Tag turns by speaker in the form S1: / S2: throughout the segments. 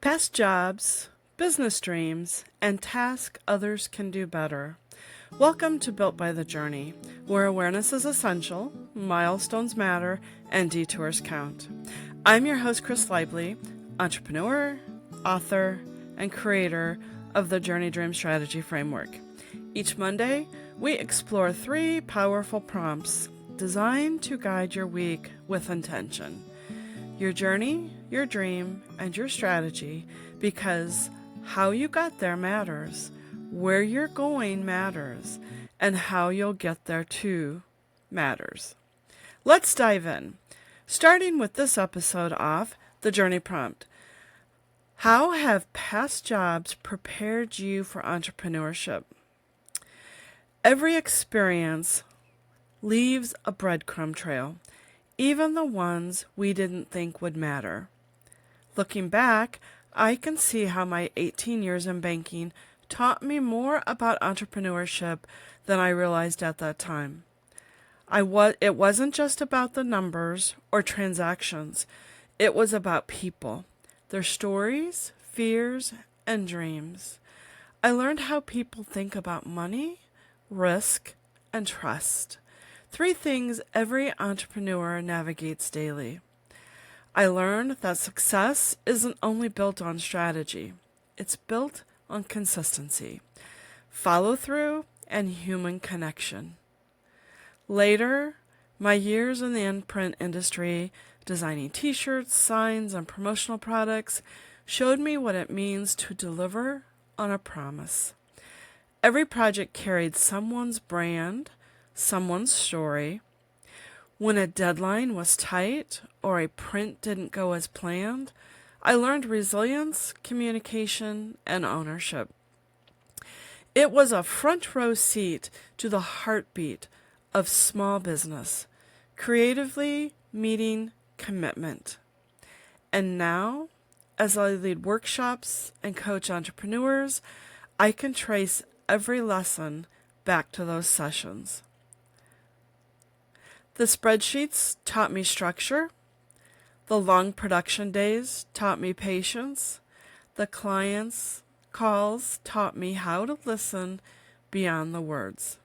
S1: Past jobs, business dreams, and tasks others can do better. Welcome to Built by the Journey, where awareness is essential, milestones matter, and detours count. I'm your host, Chris Laible, entrepreneur, author, and creator of the Journey Dream Strategy Framework. Each Monday, we explore 3 powerful prompts designed to guide your week with intention. Your journey, your dream, and your strategy, because how you got there matters, where you're going matters, and how you'll get there too matters. Let's dive in. Starting with this episode off, the journey prompt. How have past jobs prepared you for entrepreneurship? Every experience leaves a breadcrumb trail, even the ones we didn't think would matter. Looking back, I can see how my 18 years in banking taught me more about entrepreneurship than I realized at that time. It wasn't just about the numbers or transactions. It was about people, their stories, fears, and dreams. I learned how people think about money, risk, and trust. 3 things every entrepreneur navigates daily. I learned that success isn't only built on strategy. It's built on consistency, follow through, and human connection. Later, my years in the imprint industry, designing t-shirts, signs, and promotional products, showed me what it means to deliver on a promise. Every project carried someone's brand, someone's story. When a deadline was tight or a print didn't go as planned, I learned resilience, communication, and ownership. It was a front row seat to the heartbeat of small business, creatively meeting commitment. And now, as I lead workshops and coach entrepreneurs, I can trace every lesson back to those sessions. The spreadsheets taught me structure. The long production days taught me patience. The clients' calls taught me how to listen beyond the words.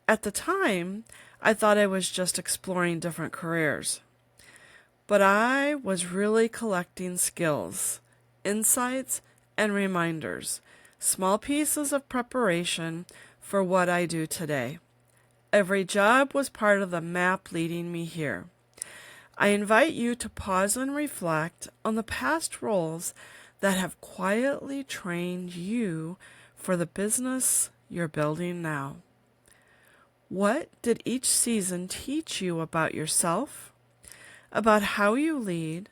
S1: At the time, I thought I was just exploring different careers. But I was really collecting skills, insights, and reminders, small pieces of preparation for what I do today. Every job was part of the map leading me here. I invite you to pause and reflect on the past roles that have quietly trained you for the business you're building now. What did each season teach you about yourself, about how you lead,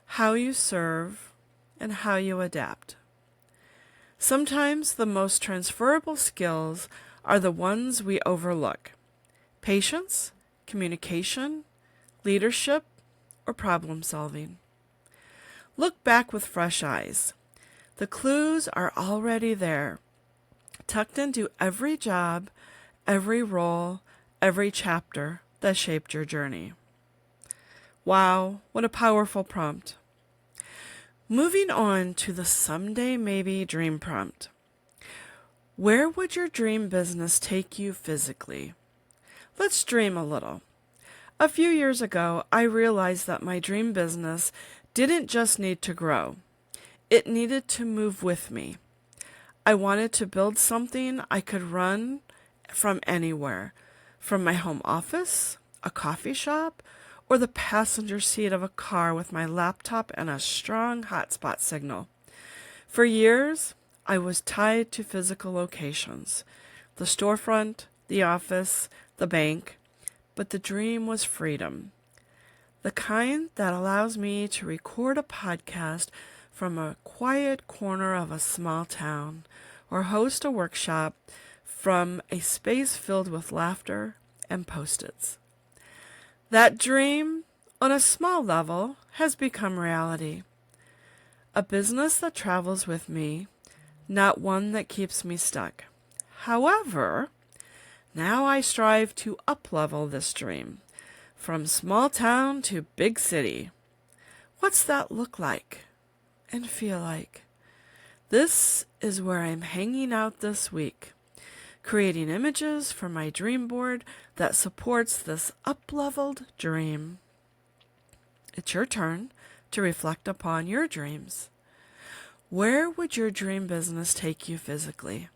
S1: how you serve, and how you adapt? Sometimes the most transferable skills are the ones we overlook: patience, communication, leadership, or problem solving. Look back with fresh eyes. The clues are already there, tucked into every job, every role, every chapter that shaped your journey. Wow, what a powerful prompt. Moving on to the someday maybe dream prompt. Where would your dream business take you physically? Let's dream a little. A few years ago, I realized that my dream business didn't just need to grow. It needed to move with me. I wanted to build something I could run from anywhere, from my home office, a coffee shop, or the passenger seat of a car with my laptop and a strong hotspot signal. For years, I was tied to physical locations, the storefront, the office, the bank, but the dream was freedom. The kind that allows me to record a podcast from a quiet corner of a small town, or host a workshop from a space filled with laughter and Post-its. That dream, on a small level, has become reality. A business that travels with me, not one that keeps me stuck. However, now I strive to up-level this dream, from small town to big city. What's that look like? and feel like. This is where I'm hanging out this week, creating images for my dream board that supports this up-leveled dream. It's your turn to reflect upon your dreams. Where would your dream business take you physically?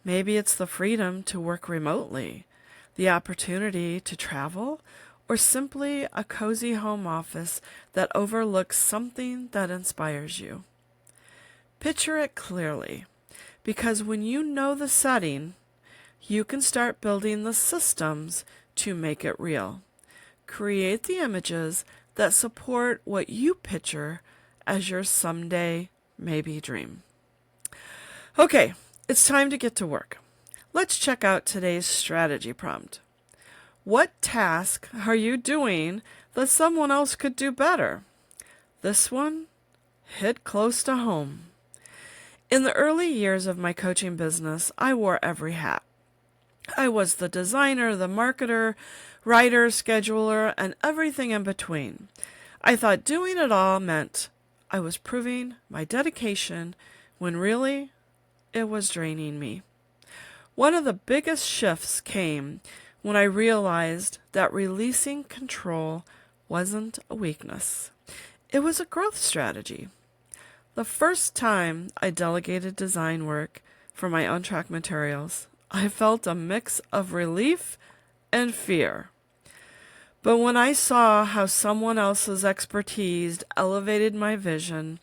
S1: Maybe it's the freedom to work remotely, the opportunity to travel, or simply a cozy home office that overlooks something that inspires you. Picture it clearly, because when you know the setting, you can start building the systems to make it real. Create the images that support what you picture as your someday maybe dream. Okay, it's time to get to work. Let's check out today's strategy prompt. What task are you doing that someone else could do better? This one hit close to home. In the early years of my coaching business, I wore every hat. I was the designer, the marketer, writer, scheduler, and everything in between. I thought doing it all meant I was proving my dedication when really it was draining me. One of the biggest shifts came when I realized that releasing control wasn't a weakness. It was a growth strategy. The first time I delegated design work for my on-track materials, I felt a mix of relief and fear. But when I saw how someone else's expertise elevated my vision,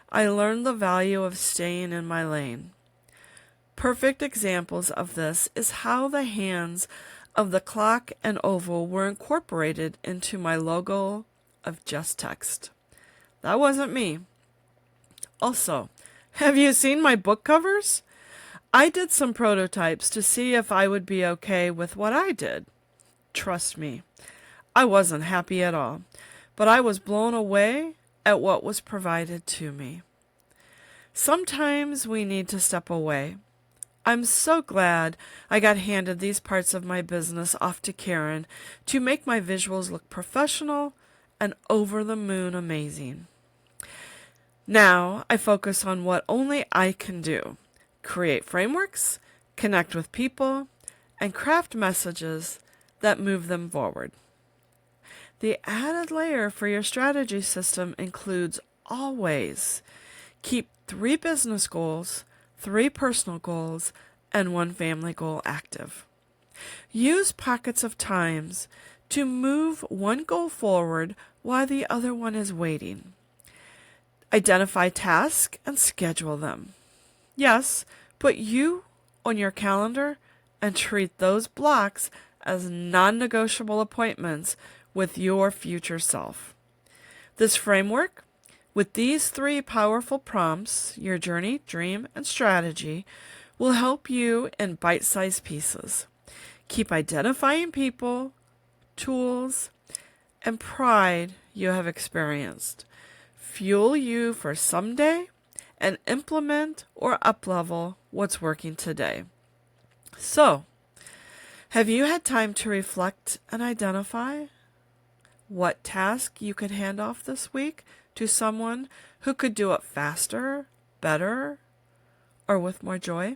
S1: I learned the value of staying in my lane. Perfect examples of this is how the hands of the clock and oval were incorporated into my logo of just text. That wasn't me. Also, have you seen my book covers? I did some prototypes to see if I would be okay with what I did. Trust me, I wasn't happy at all, but I was blown away at what was provided to me. Sometimes we need to step away. I'm so glad I got handed these parts of my business off to Karen to make my visuals look professional and over the moon amazing. Now I focus on what only I can do. Create frameworks, connect with people, and craft messages that move them forward. The added layer for your strategy system includes always keep 3 business goals, 3 personal goals, and 1 family goal active. Use pockets of times to move one goal forward while the other one is waiting. Identify tasks and schedule them. Yes, put you on your calendar and treat those blocks as non-negotiable appointments with your future self. This framework, with these 3 powerful prompts, your journey, dream, and strategy, will help you in bite-sized pieces. Keep identifying people, tools, and pride you have experienced. Fuel you for someday and implement or uplevel what's working today. So, have you had time to reflect and identify what task you could hand off this week to someone who could do it faster, better, or with more joy?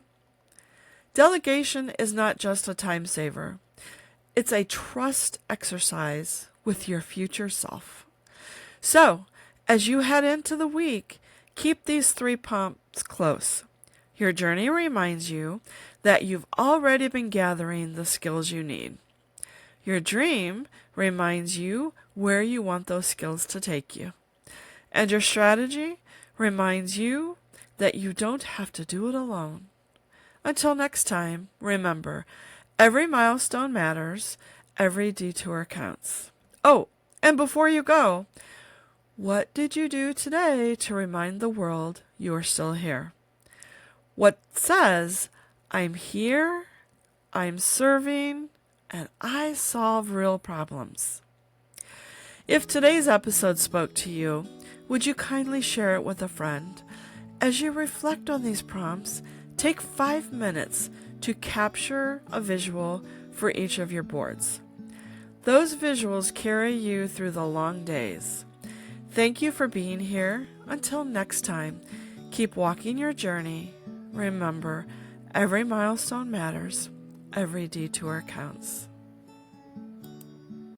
S1: Delegation is not just a time saver. It's a trust exercise with your future self. So, as you head into the week, keep these 3 prompts close. Your journey reminds you that you've already been gathering the skills you need. Your dream reminds you where you want those skills to take you. And your strategy reminds you that you don't have to do it alone. Until next time, remember, every milestone matters, every detour counts. Oh, and before you go, what did you do today to remind the world you are still here? What says, I'm here, I'm serving, and I solve real problems? If today's episode spoke to you, would you kindly share it with a friend? As you reflect on these prompts, take 5 minutes to capture a visual for each of your boards. Those visuals carry you through the long days. Thank you for being here. Until next time, keep walking your journey. Remember, every milestone matters, every detour counts.